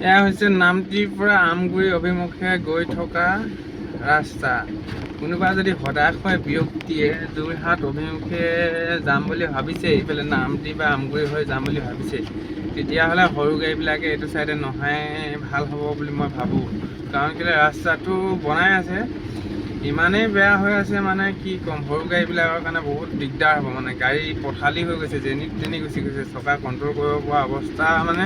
এয়া হৈছে নামটিৰ পৰা আমগুৰি অভিমুখে গৈ থকা ৰাস্তা। কোনোবা যদি হতাশয় ব্যক্তিয়ে যোৰহাট অভিমুখে যাম বুলি ভাবিছে, এইফালে নামটি বা আমগুৰি হৈ যাম বুলি ভাবিছে, তেতিয়াহ'লে সৰু গাড়ীবিলাকে এইটো চাইডে নহাই ভাল হ'ব বুলি মই ভাবোঁ। কাৰণ কেলৈ ৰাস্তাটো বনাই আছে, ইমানেই বেয়া হৈ আছে মানে কি ক'ম, সৰু গাড়ীবিলাকৰ কাৰণে বহুত দিগদাৰ হ'ব। মানে গাড়ী পথালি হৈ গৈছে, যেনি তেনি গুচি গৈছে, চকা কণ্ট্ৰল কৰিব পৰা অৱস্থা মানে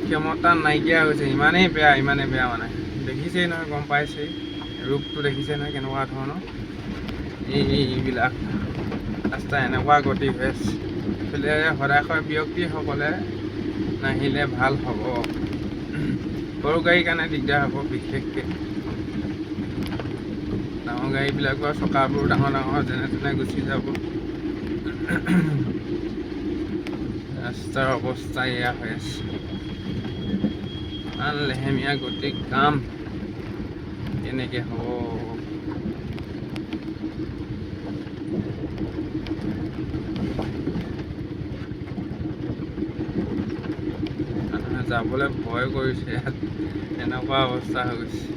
ক্ষমতা নাইকিয়া হৈছে। ইমানেই বেয়া মানে দেখিছেই নহয়, গম পাইছেই, ৰূপটো দেখিছে নহয় কেনেকুৱা ধৰণৰ। এইবিলাক ৰাস্তা এনেকুৱা গতি হৈ আছে, এইফালে হতাশয় ব্যক্তিসকলে নাহিলে ভাল হ'ব। সৰু গাড়ীৰ কাৰণে দিগদাৰ হ'ব বিশেষকৈ। ডাঙৰ গাড়ীবিলাকৰ চকাবোৰ ডাঙৰ যেনে তেনে গুচি যাব। ৰাস্তাৰ অৱস্থা এয়া হৈ আছে, ইমান লেহেমীয়া গতিৰ কাম কেনেকৈ হ'ব। মানুহে যাবলৈ ভয় কৰিছে, ইয়াত এনেকুৱা অৱস্থা হৈ গৈছে।